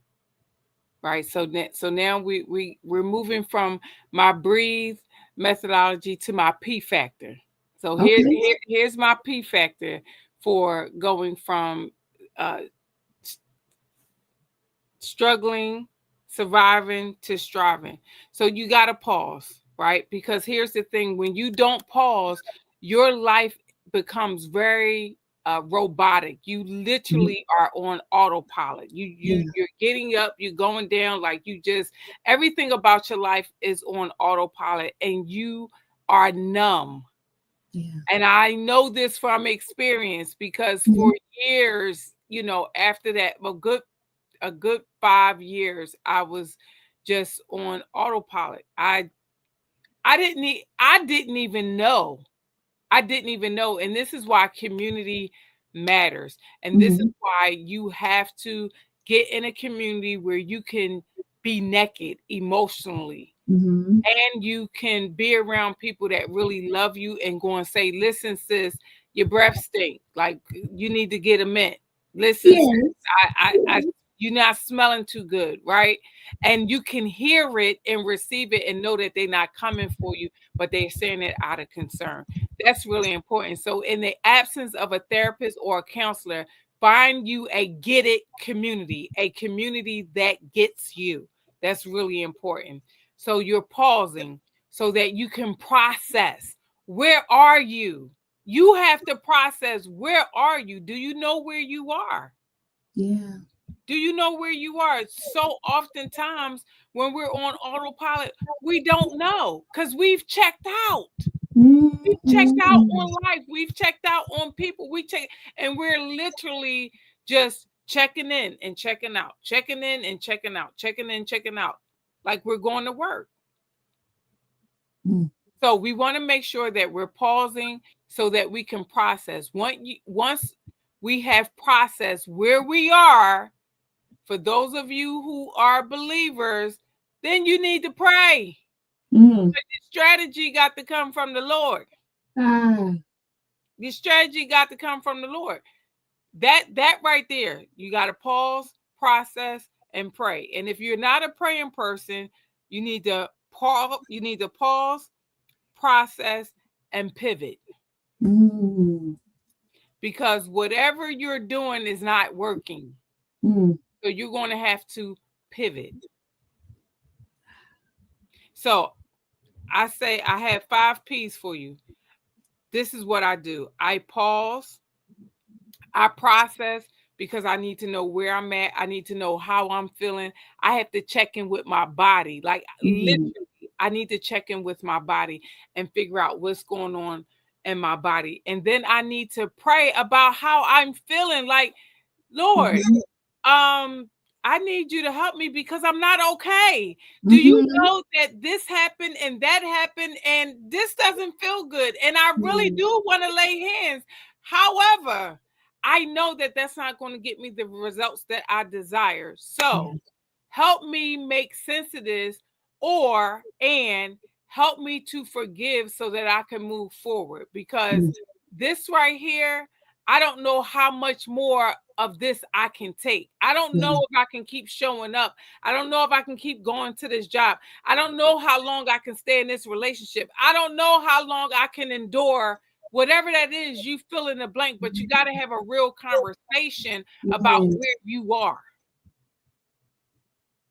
right? So now we're moving from my breathe methodology to my P factor. So here's my P factor for going from uh, struggling, surviving to striving. So you got to pause, right? Because here's the thing, when you don't pause, your life becomes very robotic. You literally are on autopilot. You're getting up, you're going down, like you just everything about your life is on autopilot, and you are numb. Yeah. And I know this from experience because for years, after that, a good 5 years, I was just on autopilot. I didn't even know. I didn't even know. And this is why community matters. And this is why you have to get in a community where you can be naked emotionally. And you can be around people that really love you and go and say, listen, sis, your breath stink. Like you need to get a mint. Listen, sis, you're not smelling too good, right? And you can hear it and receive it and know that they're not coming for you, but they're saying it out of concern. That's really important. So in the absence of a therapist or a counselor, find you a get it community, a community that gets you. That's really important. So you're pausing so that you can process. Where are you? You have to process, where are you? Do you know where you are? Yeah. Do you know where you are? So oftentimes when we're on autopilot, we don't know because we've checked out. We've checked out on life. We've checked out on people. And we're literally just checking in and checking out, checking in and checking out, checking in, checking out, like we're going to work. So we want to make sure that we're pausing so that we can process. Once we have processed where we are, for those of you who are believers, then you need to pray. The strategy got to come from the Lord. The strategy got to come from the Lord. That right there, you got to pause, process, and pray. And if you're not a praying person, you need to pause. You need to pause, process, and pivot. Because whatever you're doing is not working. So you're going to have to pivot. So I say I have 5 P's for you. This is what I do. I pause. I process because I need to know where I'm at. I need to know how I'm feeling. I have to check in with my body. Like literally, I need to check in with my body and figure out what's going on in my body. And then I need to pray about how I'm feeling. Like, Lord, I need you to help me because I'm not okay. Do you know that this happened and that happened and this doesn't feel good? And I really do want to lay hands. However, I know that that's not going to get me the results that I desire. So help me make sense of this and help me to forgive so that I can move forward. Because this right here, I don't know how much more of this I can take. I don't know if I can keep showing up. I don't know if I can keep going to this job. I don't know how long I can stay in this relationship. I don't know how long I can endure whatever that is. You fill in the blank, but you got to have a real conversation about where you are.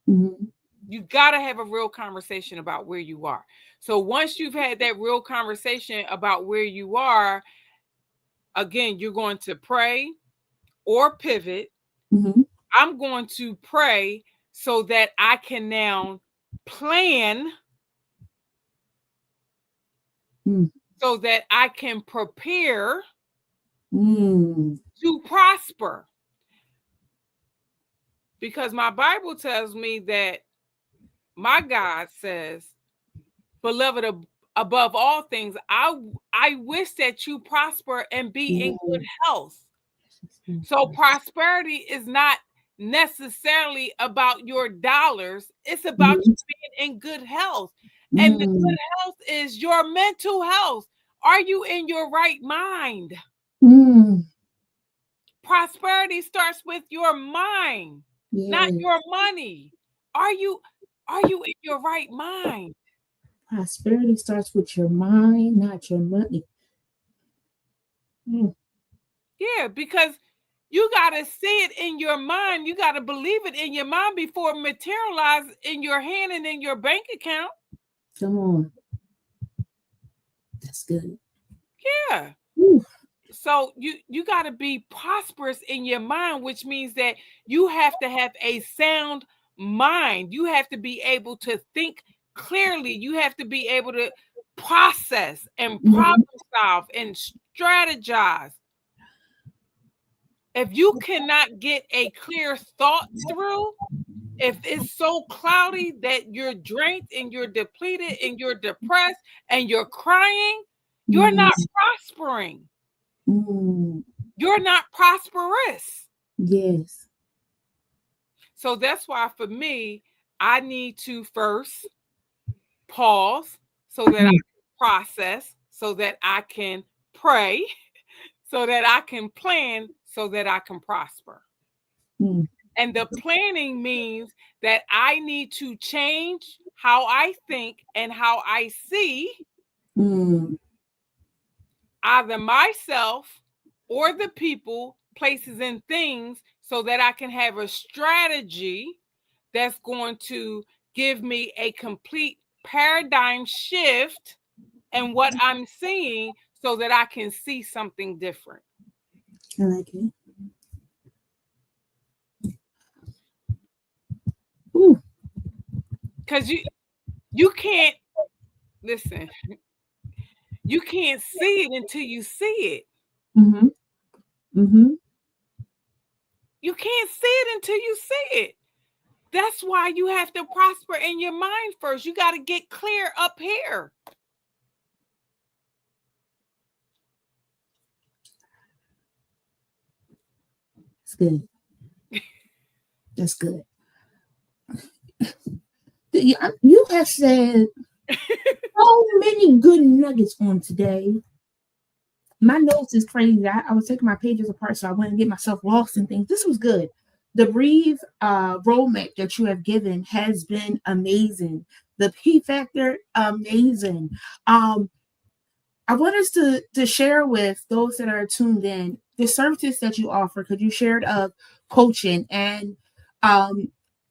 You got to have a real conversation about where you are. So once you've had that real conversation about where you are, again, you're going to pray or pivot. I'm going to pray so that I can now plan so that I can prepare to prosper. Because my Bible tells me that my God says, beloved, above all things, I wish that you prosper and be in good health. So prosperity is not necessarily about your dollars. It's about you being in good health. And the good health is your mental health. Are you in your right mind? Prosperity starts with your mind, not your money. Are you in your right mind? Prosperity starts with your mind, not your money. Mm. Yeah, because you got to see it in your mind. You got to believe it in your mind before it materializes in your hand and in your bank account. Come on. That's good. Yeah. Ooh. So you got to be prosperous in your mind, which means that you have to have a sound mind. You have to be able to think clearly. You have to be able to process and problem solve and strategize. If you cannot get a clear thought through, if it's so cloudy that you're drained and you're depleted and you're depressed and you're crying, you're not prospering. Mm. You're not prosperous. Yes. So that's why for me, I need to first pause so that I can process, so that I can pray, so that I can plan, so that I can prosper. Mm. And the planning means that I need to change how I think and how I see Mm. either myself or the people, places, and things so that I can have a strategy that's going to give me a complete paradigm shift in what I'm seeing so that I can see something different. I like it. Ooh. Because you can't listen, you can't see it until you see it. Mm-hmm. Mm-hmm. You can't see it until you see it. That's why you have to prosper in your mind first. You got to get clear up here. That's good. That's good. You have said so many good nuggets on today. My notes is crazy. I was taking my pages apart so I wouldn't get myself lost in things. This was good. The Breathe roadmap that you have given has been amazing. The P factor, amazing. I want us to share with those that are tuned in the services that you offer. Could you share it of coaching and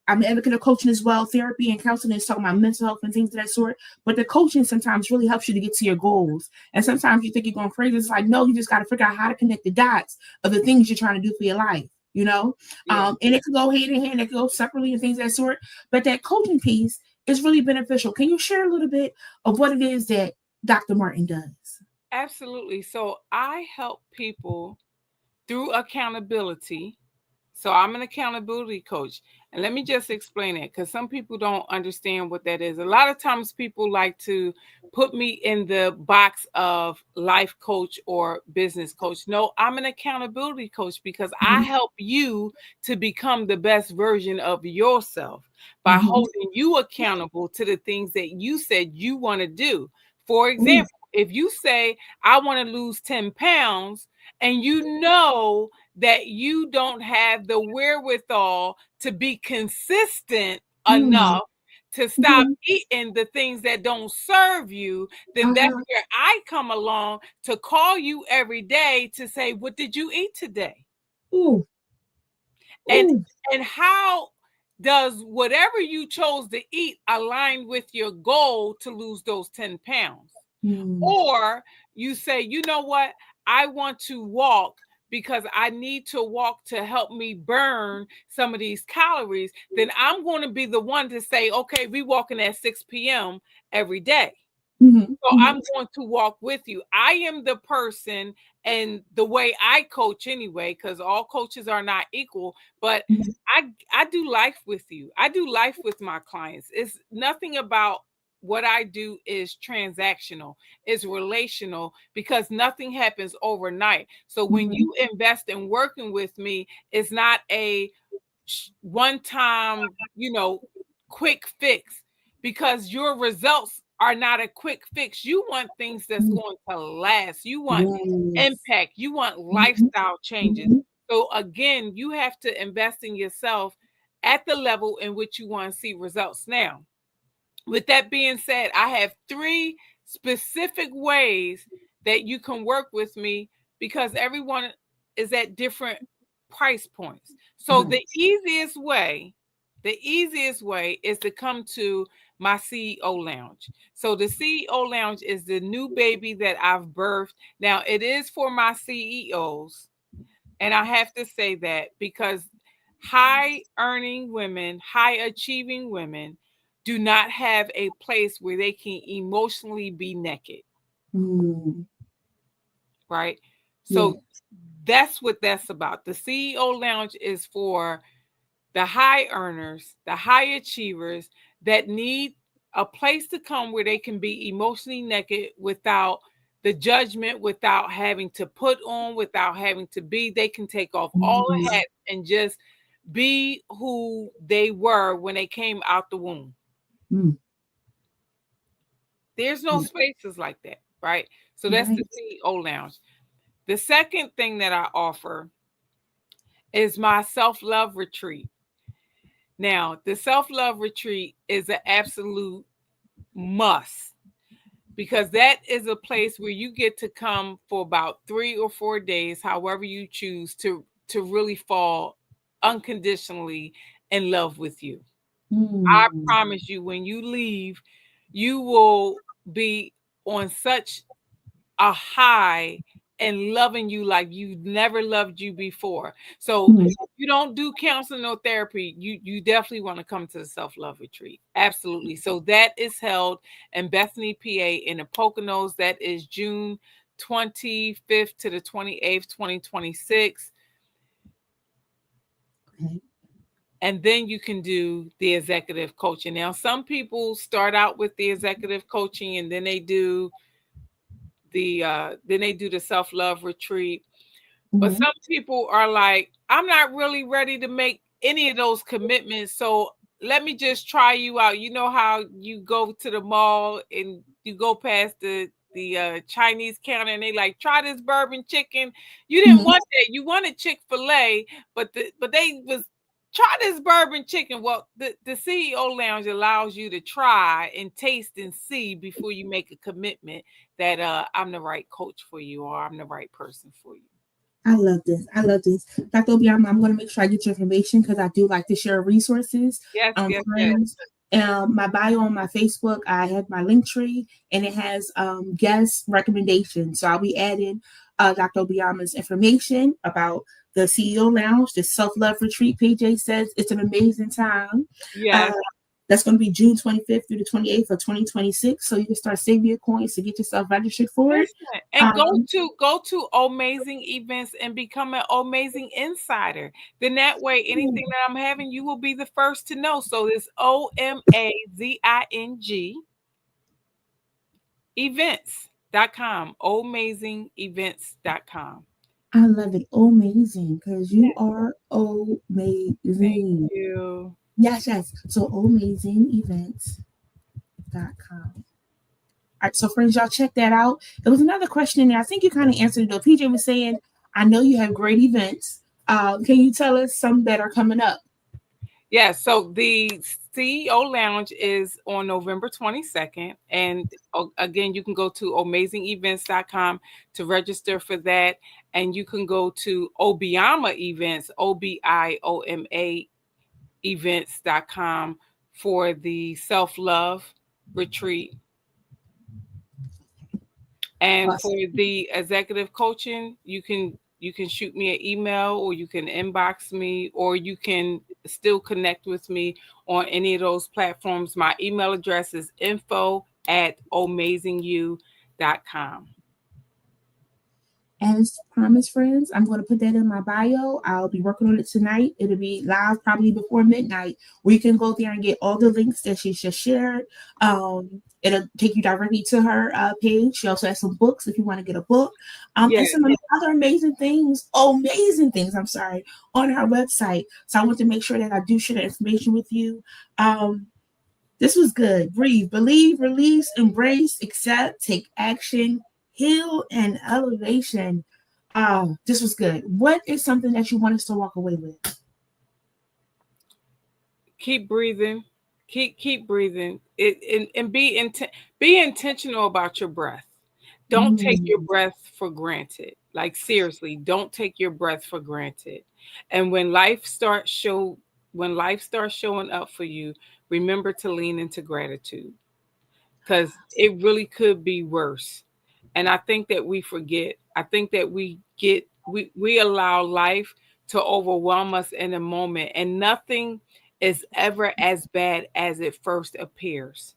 I'm an advocate of coaching as well. Therapy and counseling is talking about mental health and things of that sort. But the coaching sometimes really helps you to get to your goals. And sometimes you think you're going crazy. It's like, no, you just got to figure out how to connect the dots of the things you're trying to do for your life, you know? Yeah. And it could go hand in hand, it could go separately and things of that sort. But that coaching piece is really beneficial. Can you share a little bit of what it is that Dr. Martin does? Absolutely. So I help people through accountability. So I'm an accountability coach. And let me just explain it because some people don't understand what that is. A lot of times people like to put me in the box of life coach or business coach. No, I'm an accountability coach because I help you to become the best version of yourself by holding you accountable to the things that you said you want to do. For example, if you say, I want to lose 10 pounds, and you know that you don't have the wherewithal to be consistent enough to stop eating the things that don't serve you, then that's where I come along to call you every day to say, what did you eat today? Ooh. And Ooh. and how does whatever you chose to eat align with your goal to lose those 10 pounds? Or you say, you know what? I want to walk because I need to walk to help me burn some of these calories. Then I'm going to be the one to say, okay, we walking at 6 p.m. every day. So I'm going to walk with you. I am the person, and the way I coach anyway, because all coaches are not equal, but I do life with you. I do life with my clients. It's nothing about what I do is transactional. It's relational because nothing happens overnight. So when you invest in working with me, it's not a one time, quick fix, because your results are not a quick fix. You want things that's going to last. You want Yes. impact. You want lifestyle changes. So again, you have to invest in yourself at the level in which you want to see results. Now, with that being said, I have 3 specific ways that you can work with me because everyone is at different price points. So the easiest way is to come to my CEO Lounge. So the CEO Lounge is the new baby that I've birthed. Now it is for my CEOs. And I have to say that because high earning women, high achieving women do not have a place where they can emotionally be naked. Right? So that's what that's about. The CEO Lounge is for the high earners, the high achievers that need a place to come where they can be emotionally naked without the judgment, without having to put on, without having to be. They can take off all the hats and just be who they were when they came out the womb. There's no spaces like that, right? So that's the CEO Lounge. The second thing that I offer is my self-love retreat. Now, the self-love retreat is an absolute must because that is a place where you get to come for about 3 or 4 days, however you choose to really fall unconditionally in love with you. I promise you, when you leave, you will be on such a high and loving you like you never loved you before. So if you don't do counseling or therapy, you definitely want to come to the self-love retreat. Absolutely. So that is held in Bethany, PA in the Poconos. That is June 25th to the 28th, 2026. And then you can do the executive coaching. Now, some people start out with the executive coaching and then they do the self-love retreat. But some people are like, I'm not really ready to make any of those commitments, so let me just try you out. You know how you go to the mall and you go past the Chinese counter and they like, try this bourbon chicken. You didn't want that. You wanted Chick-fil-A, but they was, try this bourbon chicken. Well, the CEO Lounge allows you to try and taste and see before you make a commitment that I'm the right coach for you or I'm the right person for you. I love this. Dr. Obioma, I'm going to make sure I get your information because I do like to share resources. Yes. My bio on my Facebook, I have my link tree and it has guest recommendations. So I'll be adding Dr. Obioma's information about the CEO Lounge, the self-love retreat. PJ says it's an amazing time. Yes. That's going to be June 25th through the 28th of 2026. So you can start saving your coins to get yourself registered for it. And go to Amazing Events and become an Amazing Insider. Then that way, anything that I'm having, you will be the first to know. So it's OMAZING events.com. Amazingovents.com. I love it. Amazing, because you are amazing. Thank you. Yes. So amazingevents.com. All right, so friends, y'all check that out. There was another question in there. I think you kind of answered it though. PJ was saying, I know you have great events. Can you tell us some that are coming up? Yeah, so the CEO Lounge is on November 22nd. And again, you can go to amazingevents.com to register for that. And you can go to Obioma Events, OBIOMA events.com for the self-love retreat. And for the executive coaching, you can shoot me an email or you can inbox me or you can still connect with me on any of those platforms. My email address is info@amazingyou.com. As promised, friends, I'm going to put that in my bio. I'll be working on it tonight. It'll be live probably before midnight, where you can go there and get all the links that she just shared. It'll take you directly to her page. She also has some books if you want to get a book. And some other amazing things, on her website. So I want to make sure that I do share the information with you. This was good. Breathe, believe, release, embrace, accept, take action, heal, and elevation. This was good. What is something that you want us to walk away with? keep breathing, keep breathing. And be intentional about your breath. Don't take your breath for granted. Like seriously, don't take your breath for granted. And when life starts showing up for you, remember to lean into gratitude because it really could be worse. And I think that we forget. I think that we allow life to overwhelm us in a moment, and nothing is ever as bad as it first appears.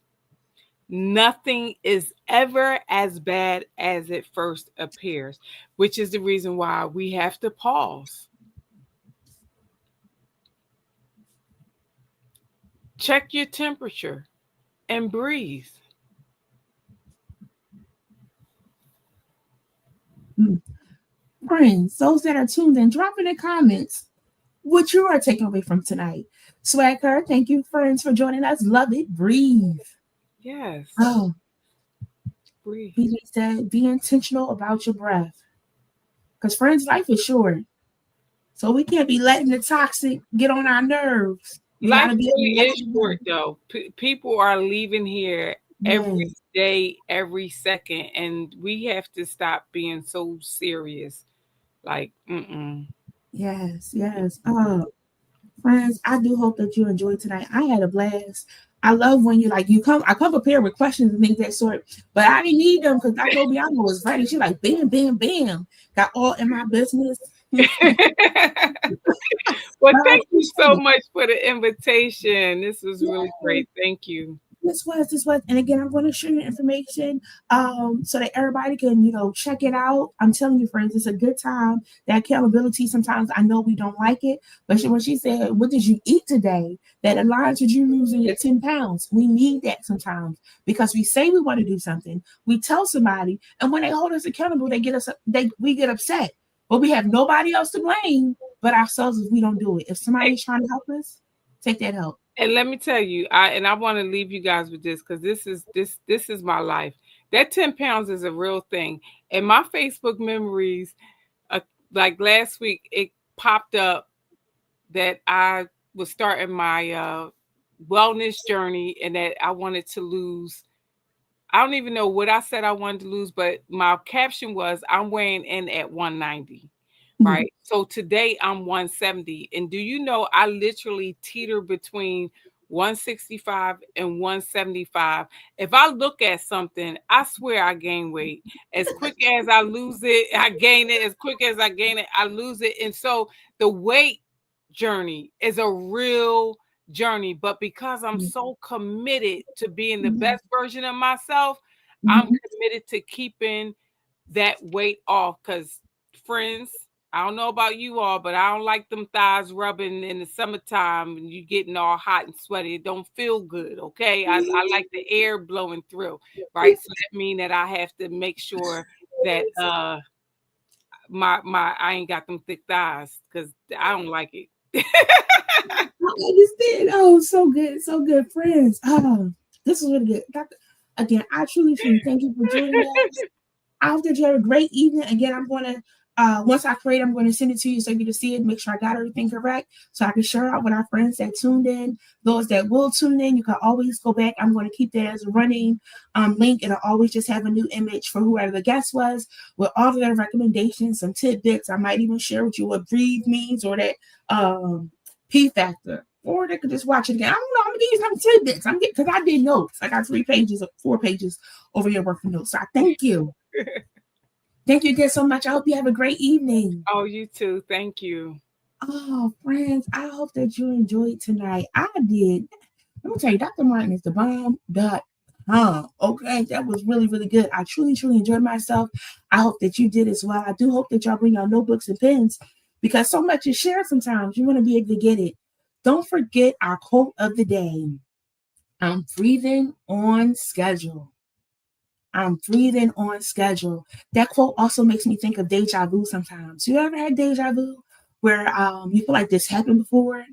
Nothing is ever as bad as it first appears, which is the reason why we have to pause. Check your temperature and breathe. Friends, those that are tuned in, drop in the comments what you are taking away from tonight. Swagger, thank you, friends, for joining us. Love it. Breathe. Yes. Oh, Breathe. BJ said, be intentional about your breath. Because, friends, life is short. So we can't be letting the toxic get on our nerves. We got Life to be able really to let is it short, go. though. People are leaving here every Yes, day, every second, and we have to stop being so serious. Like, yes, yes. Friends, I do hope that you enjoyed tonight. I had a blast. I love when I come prepared with questions and things of that sort, but I didn't need them because Dr. Obioma was ready. She like bam, bam, bam, got all in my business. well, But I thank you appreciate so it. much for the invitation. This was really Yeah. great. Thank you. This was, and again, I'm going to share your information, so that everybody can, check it out. I'm telling you, friends, it's a good time. That accountability, sometimes I know we don't like it, but when she said, "What did you eat today?" That aligns with you losing your 10 pounds. We need that sometimes because we say we want to do something, we tell somebody, and when they hold us accountable, we get upset, but we have nobody else to blame but ourselves if we don't do it. If somebody's trying to help us, take that help. And let me tell you, I want to leave you guys with this because this is my life. That 10 pounds is a real thing. And my Facebook memories, uh, like last week, it popped up that I was starting my wellness journey and that I wanted to lose. I don't even know what I said I wanted to lose, but my caption was I'm weighing in at 190. Mhm. Right. So today I'm 170. And do you know I literally teeter between 165 and 175. If I look at something, I swear I gain weight. As quick as I lose it, I gain it. As quick as I gain it, I lose it. And so the weight journey is a real journey. But because I'm so committed to being the Mhm. best version of myself, I'm Mhm. committed to keeping that weight off. Because friends, I don't know about you all, but I don't like them thighs rubbing in the summertime and you getting all hot and sweaty. It don't feel good, okay? I like the air blowing through, right? So that means that I have to make sure that my I ain't got them thick thighs because I don't like it. I understand. Oh, so good, friends. Oh, this is really good. Again, I truly thank you for joining us. I hope that you have a great evening. Again, I'm going to, once I create, I'm going to send it to you so you can see it, make sure I got everything correct, so I can share out with our friends that tuned in. Those that will tune in, you can always go back. I'm going to keep that as a running link, and I'll always just have a new image for whoever the guest was with all of their recommendations, some tidbits. I might even share with you what breathe means or that P factor. Or they could just watch it again. I don't know. I'm gonna give you some tidbits. I'm getting because I did notes. I got 4 pages over here working notes. So I thank you. Thank you again so much. I hope you have a great evening. Oh, you too. Thank you. Oh, friends, I hope that you enjoyed tonight. I did. Let me tell you, Dr. Martin is the bomb.com. Okay, that was really good. I truly enjoyed myself. I hope that you did as well. I do hope that y'all bring your notebooks and pens because so much is shared sometimes. You want to be able to get it. Don't forget our quote of the day. I'm breathing on schedule. I'm breathing on schedule. That quote also makes me think of deja vu sometimes. You ever had deja vu where you feel like this happened before?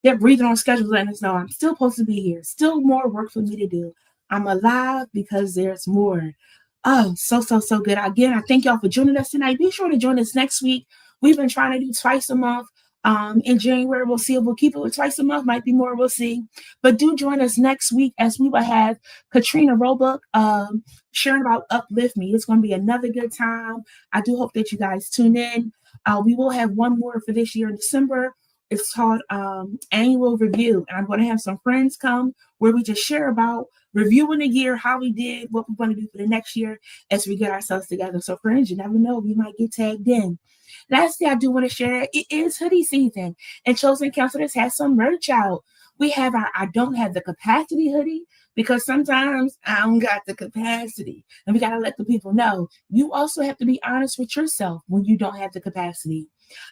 They're breathing on schedule, letting us know I'm still supposed to be here. Still more work for me to do. I'm alive because there's more. Oh, so good. Again, I thank y'all for joining us tonight. Be sure to join us next week. We've been trying to do twice a month. In January, we'll see if we'll keep it twice a month, might be more, we'll see. But do join us next week as we will have Katrina Roebuck sharing about Uplift Me. It's going to be another good time. I do hope that you guys tune in. We will have one more for this year in December. It's called Annual Review. And I'm going to have some friends come where we just share about reviewing the year, how we did, what we're going to do for the next year as we get ourselves together. So friends, you never know, we might get tagged in. Lastly, I do want to share, it is hoodie season, and Chosen Counselors has some merch out. We have our I Don't Have the Capacity hoodie, because sometimes I don't got the capacity. And we got to let the people know. You also have to be honest with yourself when you don't have the capacity.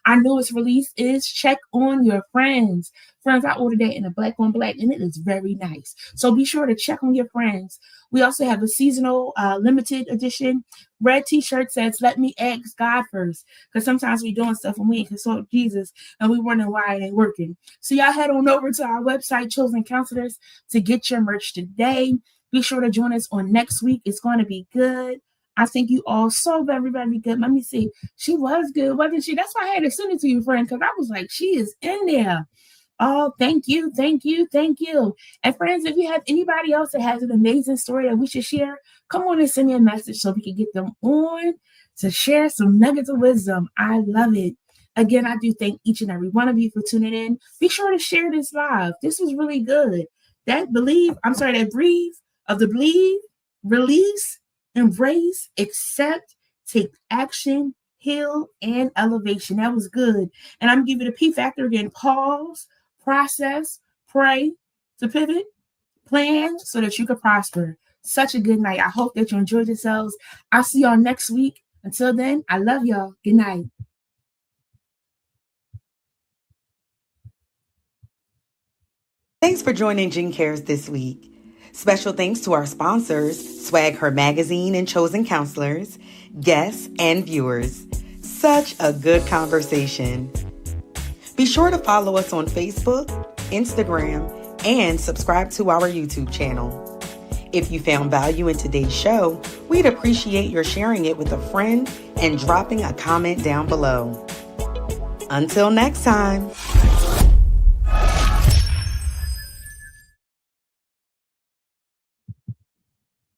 Our newest release is Check on Your Friends. Friends, I ordered that in a black on black, and it is very nice. So be sure to check on your friends. We also have a seasonal limited edition red t-shirt says, "Let me ask God first." Because sometimes we're doing stuff and we ain't consult Jesus, and we wondering why it ain't working. So y'all head on over to our website, Chosen Counselors, to get your merch today. Be sure to join us on next week. It's going to be good. I think you all so very, very good. Let me see. She was good, wasn't she? That's why I had to send it to you, friend, because I was like, she is in there. Oh, thank you, thank you, thank you. And friends, if you have anybody else that has an amazing story that we should share, come on and send me a message so we can get them on to share some nuggets of wisdom. I love it. Again, I do thank each and every one of you for tuning in. Be sure to share this live. This was really good. That breathe of the believe, release, embrace, accept, take action, heal, and elevation. That was good. And I'm giving the P factor again. Pause, process, pray, to pivot, plan so that you can prosper. Such a good night. I hope that you enjoyed yourselves. I'll see y'all next week. Until then, I love y'all. Good night. Thanks for joining Jen Cares this week. Special thanks to our sponsors, Swag Her Magazine and Chosen Counselors, guests, and viewers. Such a good conversation. Be sure to follow us on Facebook, Instagram, and subscribe to our YouTube channel. If you found value in today's show, we'd appreciate your sharing it with a friend and dropping a comment down below. Until next time.